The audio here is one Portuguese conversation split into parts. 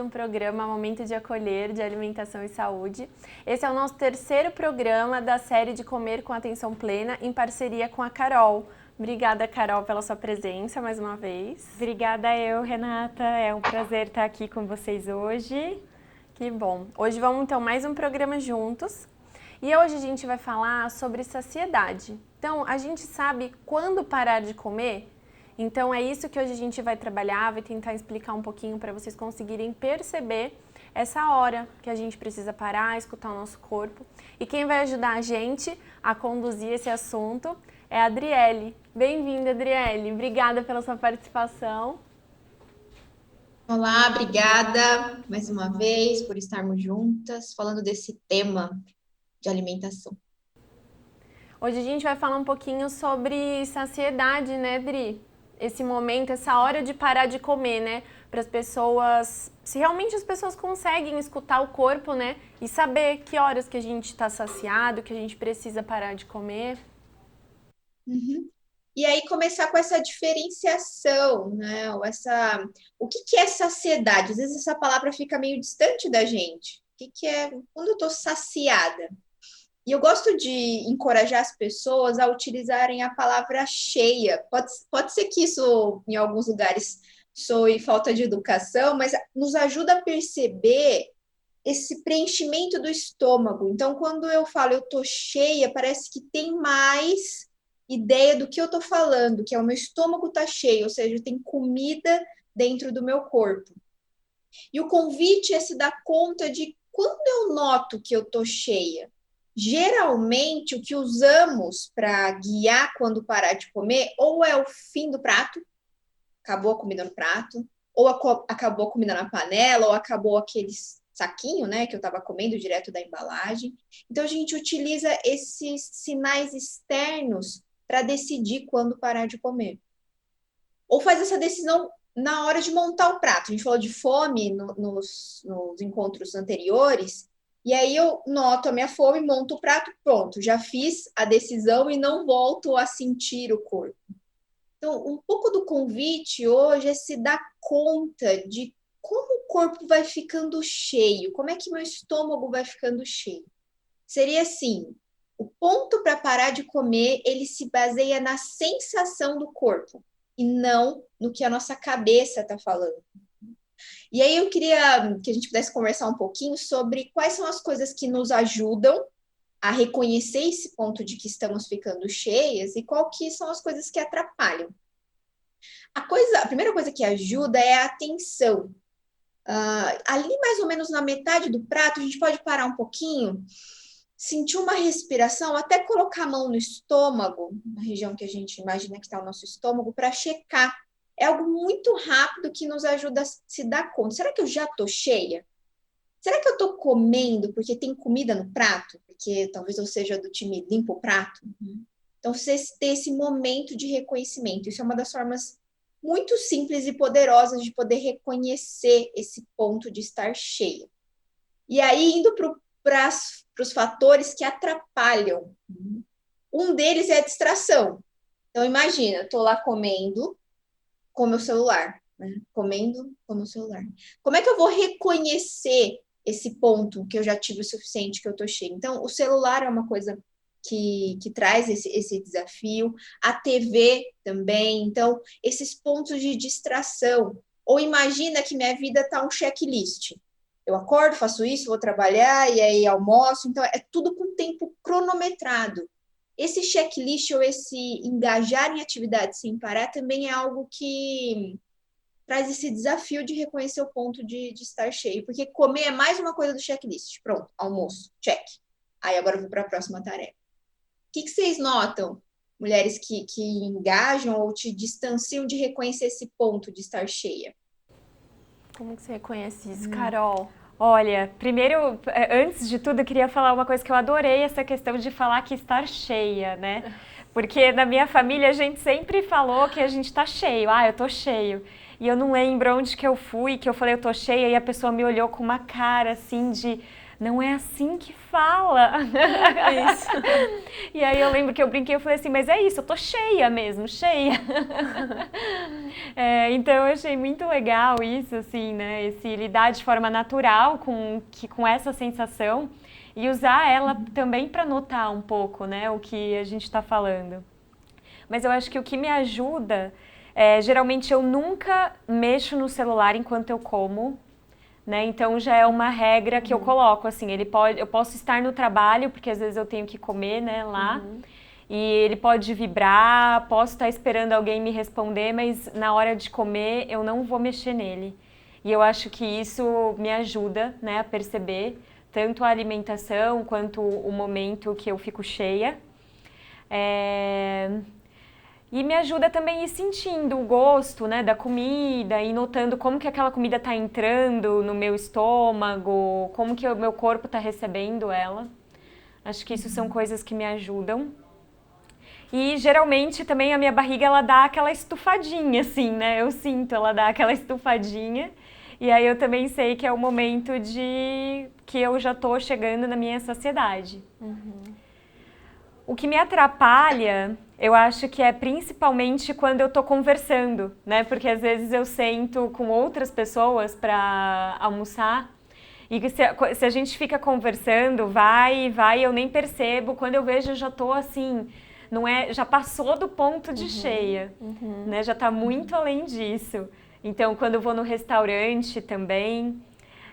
um programa Momento de Acolher, de Alimentação e Saúde. Esse é o nosso terceiro programa da série de Comer com Atenção Plena, em parceria com a Carol. Obrigada, Carol, pela sua presença mais uma vez. Obrigada eu, Renata. É um prazer estar aqui com vocês hoje. Que bom. Hoje vamos então mais um programa juntos. E hoje a gente vai falar sobre saciedade. Então, a gente sabe quando parar de comer? Então é isso que hoje a gente vai trabalhar, vai tentar explicar um pouquinho para vocês conseguirem perceber essa hora que a gente precisa parar, escutar o nosso corpo. E quem vai ajudar a gente a conduzir esse assunto é a Adriele. Bem-vinda, Adriele. Obrigada pela sua participação. Olá, obrigada mais uma vez por estarmos juntas falando desse tema de alimentação. Hoje a gente vai falar um pouquinho sobre saciedade, né, Adri? Esse momento, essa hora de parar de comer, né? Para as pessoas, se realmente as pessoas conseguem escutar o corpo, né? E saber que horas que a gente está saciado, que a gente precisa parar de comer. Uhum. E aí começar com essa diferenciação, né? O que é saciedade? Às vezes essa palavra fica meio distante da gente. O que é quando eu estou saciada? E eu gosto de encorajar as pessoas a utilizarem a palavra cheia. Pode ser que isso, em alguns lugares, soe falta de educação, mas nos ajuda a perceber esse preenchimento do estômago. Então, quando eu falo eu tô cheia, parece que tem mais ideia do que eu tô falando, que é o meu estômago tá cheio, ou seja, tem comida dentro do meu corpo. E o convite é se dar conta de quando eu noto que eu tô cheia. Geralmente, o que usamos para guiar quando parar de comer, ou é o fim do prato, acabou a comida no prato, ou acabou a comida na panela, ou acabou aquele saquinho, né, que eu estava comendo direto da embalagem. Então, a gente utiliza esses sinais externos para decidir quando parar de comer. Ou faz essa decisão na hora de montar o prato. A gente falou de fome nos encontros anteriores, e aí eu noto a minha fome, monto o prato, pronto, já fiz a decisão e não volto a sentir o corpo. Então, um pouco do convite hoje é se dar conta de como o corpo vai ficando cheio, como é que meu estômago vai ficando cheio. Seria assim, o ponto para parar de comer, ele se baseia na sensação do corpo e não no que a nossa cabeça está falando. E aí eu queria que a gente pudesse conversar um pouquinho sobre quais são as coisas que nos ajudam a reconhecer esse ponto de que estamos ficando cheias e qual que são as coisas que atrapalham. A primeira coisa que ajuda é a atenção. Ali mais ou menos na metade do prato, a gente pode parar um pouquinho, sentir uma respiração, até colocar a mão no estômago, na região que a gente imagina que está o nosso estômago, para checar. É algo muito rápido que nos ajuda a se dar conta. Será que eu já estou cheia? Será que eu estou comendo porque tem comida no prato? Porque talvez eu seja do time limpa o prato. Então, você ter esse momento de reconhecimento. Isso é uma das formas muito simples e poderosas de poder reconhecer esse ponto de estar cheia. E aí, indo para os fatores que atrapalham. Um deles é a distração. Então, imagina, estou lá comendo com o meu celular, né? Comendo com o meu celular. Como é que eu vou reconhecer esse ponto que eu já tive o suficiente, que eu estou cheia? Então, o celular é uma coisa que traz esse desafio, a TV também. Então, esses pontos de distração. Ou imagina que minha vida está um checklist. Eu acordo, faço isso, vou trabalhar, e aí almoço. Então, é tudo com tempo cronometrado. Esse checklist ou esse engajar em atividade sem parar também é algo que traz esse desafio de reconhecer o ponto de estar cheio. Porque comer é mais uma coisa do checklist. Pronto, almoço, check. Aí agora eu vou para a próxima tarefa. O que vocês notam, mulheres que engajam ou te distanciam de reconhecer esse ponto de estar cheia? Como que você reconhece isso, Carol? Olha, primeiro, antes de tudo, eu queria falar uma coisa que eu adorei, essa questão de falar que estar cheia, né? Porque na minha família a gente sempre falou que a gente tá cheio, eu tô cheio. E eu não lembro onde que eu fui, que eu falei eu tô cheia, e a pessoa me olhou com uma cara assim de... não é assim que fala. Isso. E aí eu lembro que eu brinquei, eu falei assim, mas é isso, eu tô cheia mesmo, cheia. Então eu achei muito legal isso, assim, né? Esse lidar de forma natural com essa sensação e usar ela também para notar um pouco, né, o que a gente está falando. Mas eu acho que o que me ajuda, geralmente eu nunca mexo no celular enquanto eu como, né? Então já é uma regra que eu coloco, assim, eu posso estar no trabalho, porque às vezes eu tenho que comer, né, lá, e ele pode vibrar, posso estar esperando alguém me responder, mas na hora de comer eu não vou mexer nele. E eu acho que isso me ajuda, né, a perceber tanto a alimentação quanto o momento que eu fico cheia. E me ajuda também a ir sentindo o gosto, né, da comida e notando como que aquela comida está entrando no meu estômago, como que o meu corpo está recebendo ela. Acho que isso são coisas que me ajudam. E geralmente também a minha barriga ela dá aquela estufadinha, assim, né? Eu sinto ela dá aquela estufadinha. E aí eu também sei que é o momento de que eu já tô chegando na minha saciedade. O que me atrapalha, eu acho que é principalmente quando eu tô conversando, né? Porque às vezes eu sento com outras pessoas para almoçar e que se a gente fica conversando, vai, eu nem percebo. Quando eu vejo, eu já tô assim, não é, já passou do ponto de cheia, né? Já tá muito além disso. Então, quando eu vou no restaurante também,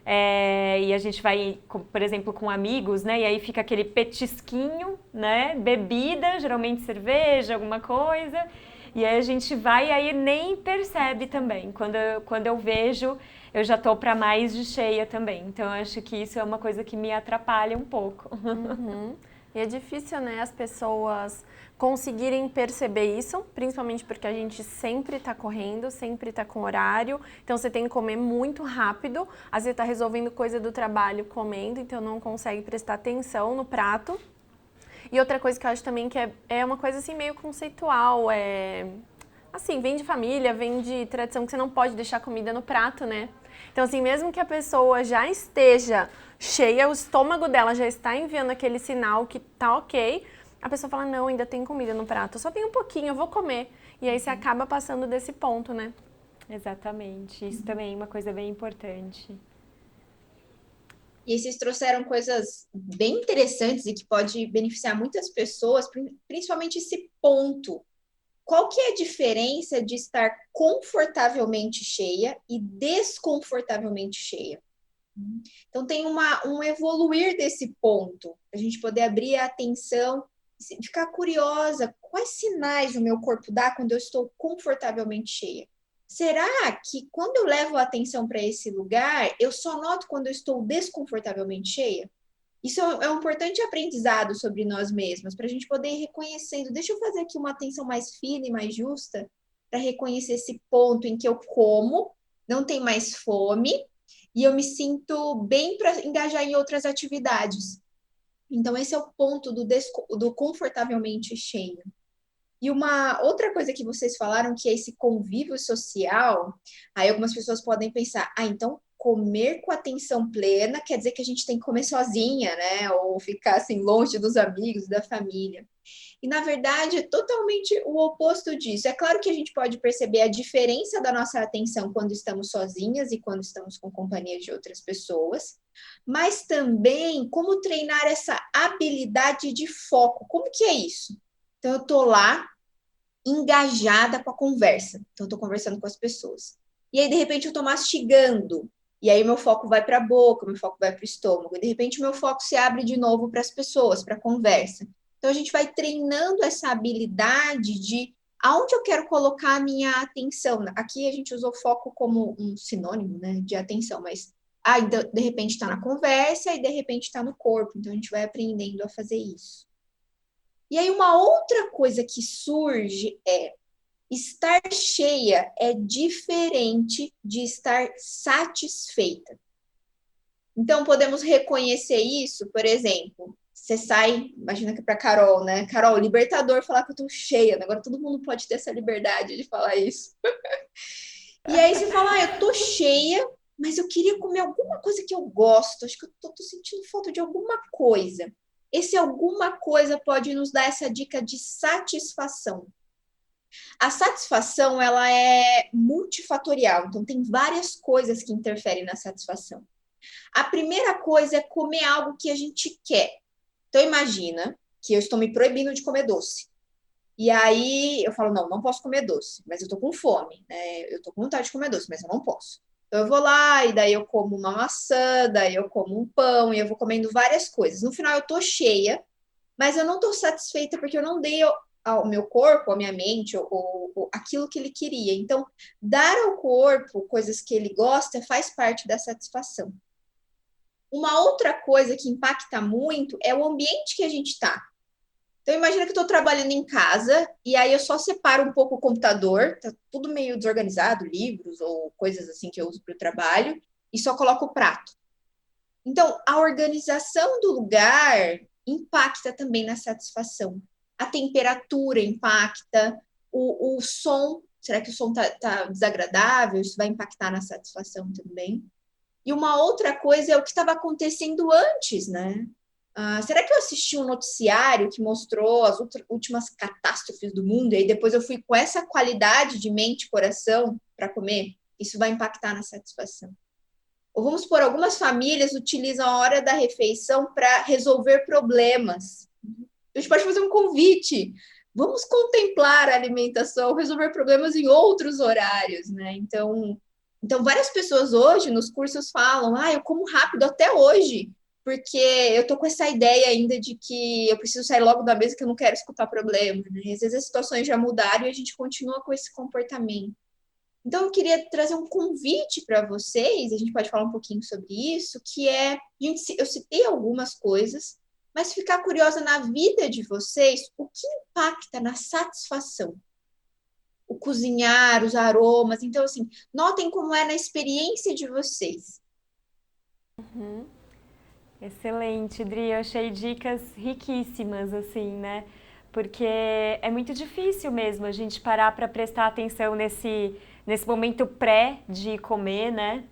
e a gente vai, por exemplo, com amigos, né? E aí fica aquele petisquinho, né? Bebida, geralmente cerveja, alguma coisa. E aí a gente vai e aí nem percebe também. Quando eu vejo, eu já tô para mais de cheia também. Então, eu acho que isso é uma coisa que me atrapalha um pouco. E é difícil, né, as pessoas conseguirem perceber isso, principalmente porque a gente sempre está correndo, sempre está com horário, então você tem que comer muito rápido, às vezes está resolvendo coisa do trabalho comendo, então não consegue prestar atenção no prato. E outra coisa que eu acho também que é uma coisa assim meio conceitual, assim, vem de família, vem de tradição que você não pode deixar comida no prato, né? Então, assim, mesmo que a pessoa já esteja cheia, o estômago dela já está enviando aquele sinal que tá ok, a pessoa fala, não, ainda tem comida no prato, só tem um pouquinho, eu vou comer. E aí você acaba passando desse ponto, né? Exatamente. Isso também é uma coisa bem importante. E vocês trouxeram coisas bem interessantes e que pode beneficiar muitas pessoas, principalmente esse ponto. Qual que é a diferença de estar confortavelmente cheia e desconfortavelmente cheia? Então, tem um evoluir desse ponto, a gente poder abrir a atenção, ficar curiosa, quais sinais o meu corpo dá quando eu estou confortavelmente cheia? Será que quando eu levo a atenção para esse lugar, eu só noto quando eu estou desconfortavelmente cheia? Isso é um importante aprendizado sobre nós mesmos, para a gente poder ir reconhecendo. Deixa eu fazer aqui uma atenção mais fina e mais justa para reconhecer esse ponto em que eu como, não tem mais fome, e eu me sinto bem para engajar em outras atividades. Então, esse é o ponto do confortavelmente cheio. E uma outra coisa que vocês falaram, que é esse convívio social, aí algumas pessoas podem pensar, então comer com atenção plena quer dizer que a gente tem que comer sozinha, né? Ou ficar assim longe dos amigos, da família. E na verdade é totalmente o oposto disso. É claro que a gente pode perceber a diferença da nossa atenção quando estamos sozinhas e quando estamos com companhia de outras pessoas, mas também como treinar essa habilidade de foco. Como que é isso? Então eu tô lá engajada com a conversa. Então, eu estou conversando com as pessoas. E aí, de repente, eu estou mastigando. E aí, meu foco vai para a boca, meu foco vai para o estômago. E, de repente, meu foco se abre de novo para as pessoas, para a conversa. Então, a gente vai treinando essa habilidade de aonde eu quero colocar a minha atenção. Aqui, a gente usou foco como um sinônimo, né, de atenção, mas de repente está na conversa e de repente está no corpo. Então, a gente vai aprendendo a fazer isso. E aí, uma outra coisa que surge é estar cheia é diferente de estar satisfeita. Então, podemos reconhecer isso, por exemplo, você sai, imagina que é para Carol, né? Carol, libertador falar que eu tô cheia, né? Agora todo mundo pode ter essa liberdade de falar isso. E aí você fala, eu tô cheia, mas eu queria comer alguma coisa que eu gosto, acho que eu tô sentindo falta de alguma coisa. Esse alguma coisa pode nos dar essa dica de satisfação. A satisfação, ela é multifatorial, então tem várias coisas que interferem na satisfação. A primeira coisa é comer algo que a gente quer. Então imagina que eu estou me proibindo de comer doce. E aí eu falo, não posso comer doce, mas eu tô com fome, né? Eu tô com vontade de comer doce, mas eu não posso. Então eu vou lá e daí eu como uma maçã, daí eu como um pão e eu vou comendo várias coisas. No final eu tô cheia, mas eu não tô satisfeita porque eu não dei ao meu corpo, à minha mente, ou aquilo que ele queria. Então, dar ao corpo coisas que ele gosta faz parte da satisfação. Uma outra coisa que impacta muito é o ambiente que a gente está. Então, imagina que eu estou trabalhando em casa e aí eu só separo um pouco o computador, tá tudo meio desorganizado, livros ou coisas assim que eu uso para o trabalho, e só coloco o prato. Então, a organização do lugar impacta também na satisfação. A temperatura impacta, o som, será que o som tá desagradável? Isso vai impactar na satisfação também. E uma outra coisa é o que estava acontecendo antes, né? Será que eu assisti um noticiário que mostrou as últimas catástrofes do mundo e aí depois eu fui com essa qualidade de mente e coração para comer? Isso vai impactar na satisfação. Ou vamos supor, algumas famílias utilizam a hora da refeição para resolver problemas. A gente pode fazer um convite. Vamos contemplar a alimentação, resolver problemas em outros horários, né? Então várias pessoas hoje nos cursos falam, eu como rápido até hoje, porque eu tô com essa ideia ainda de que eu preciso sair logo da mesa que eu não quero escutar problema, né? E às vezes as situações já mudaram e a gente continua com esse comportamento. Então, eu queria trazer um convite para vocês, a gente pode falar um pouquinho sobre isso, que é, eu citei algumas coisas, mas ficar curiosa na vida de vocês, o que impacta na satisfação? O cozinhar, os aromas. Então, assim, notem como é na experiência de vocês. Excelente, Dri. Eu achei dicas riquíssimas, assim, né? Porque é muito difícil mesmo a gente parar para prestar atenção nesse momento pré de comer, né?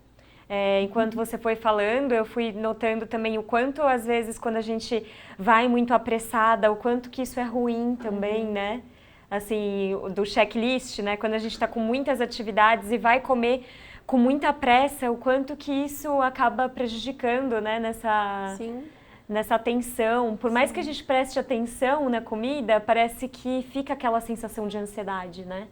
Enquanto você foi falando, eu fui notando também o quanto, às vezes, quando a gente vai muito apressada, o quanto que isso é ruim também, né? Assim, do checklist, né? Quando a gente está com muitas atividades e vai comer com muita pressa, o quanto que isso acaba prejudicando, né? Sim. Nessa atenção. Por mais que a gente preste atenção na comida, parece que fica aquela sensação de ansiedade, né?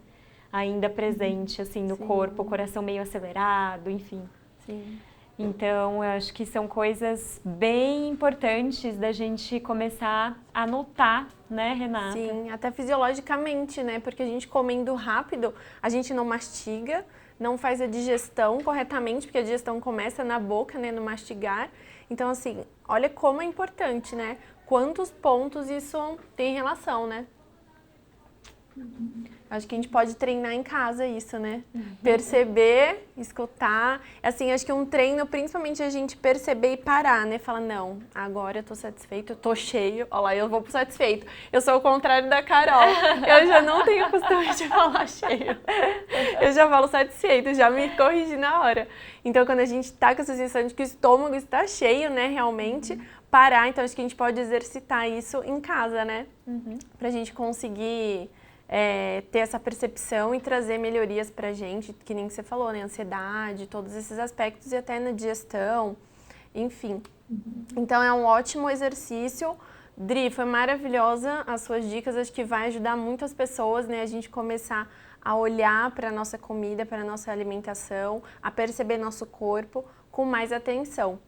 Ainda presente, assim, no corpo, o coração meio acelerado, enfim. Sim. Então, eu acho que são coisas bem importantes da gente começar a notar, né, Renata? Sim, até fisiologicamente, né? Porque a gente comendo rápido, a gente não mastiga, não faz a digestão corretamente, porque a digestão começa na boca, né, no mastigar. Então, assim, olha como é importante, né? Quantos pontos isso tem relação, né? Acho que a gente pode treinar em casa isso, né? Perceber, escutar. Assim, acho que um treino, principalmente a gente perceber e parar, né? Falar, não, agora eu tô satisfeito, eu tô cheio. Olha lá, eu vou pro satisfeito. Eu sou o contrário da Carol. Eu já não tenho costume de falar cheio. Eu já falo satisfeito, já me corrigi na hora. Então, quando a gente tá com essa sensação de que o estômago está cheio, né, realmente, parar. Então, acho que a gente pode exercitar isso em casa, né? Pra gente conseguir... ter essa percepção e trazer melhorias pra gente, que nem você falou, né? Ansiedade, todos esses aspectos e até na digestão, enfim. Então é um ótimo exercício. Dri, foi maravilhosa as suas dicas, acho que vai ajudar muitas pessoas, né? A gente começar a olhar para a nossa comida, para a nossa alimentação, a perceber nosso corpo com mais atenção.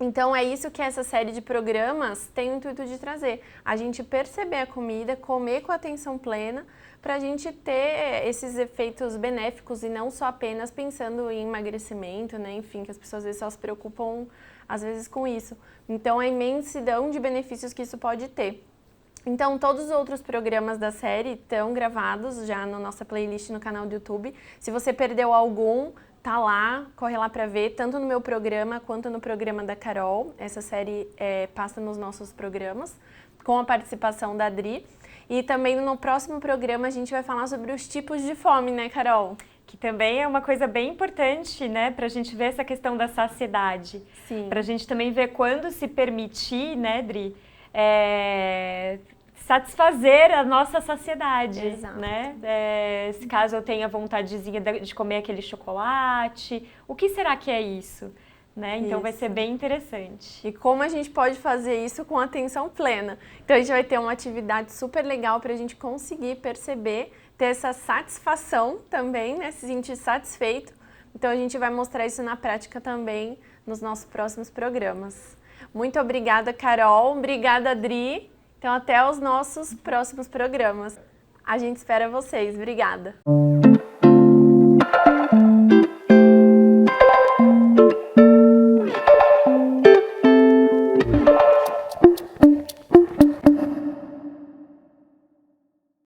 Então é isso que essa série de programas tem o intuito de trazer. A gente perceber a comida, comer com atenção plena, para a gente ter esses efeitos benéficos e não só apenas pensando em emagrecimento, né? Enfim, que as pessoas às vezes só se preocupam às vezes com isso. Então a imensidão de benefícios que isso pode ter. Então todos os outros programas da série estão gravados já na nossa playlist no canal do YouTube. Se você perdeu algum, tá lá, corre lá para ver, tanto no meu programa quanto no programa da Carol. Essa série passa nos nossos programas, com a participação da Dri. E também no próximo programa a gente vai falar sobre os tipos de fome, né, Carol? que também é uma coisa bem importante, né, para a gente ver essa questão da saciedade. Sim. Para a gente também ver quando se permitir, né, Dri, satisfazer a nossa saciedade, Exato. né? Se caso eu tenha vontadezinha de comer aquele chocolate, o que será que é isso? Né? Então vai ser bem interessante. E como a gente pode fazer isso com atenção plena. Então a gente vai ter uma atividade super legal para a gente conseguir perceber, ter essa satisfação também, né? Se sentir satisfeito. Então a gente vai mostrar isso na prática também nos nossos próximos programas. Muito obrigada, Carol. Obrigada, Adri. Então até os nossos próximos programas. A gente espera vocês. Obrigada.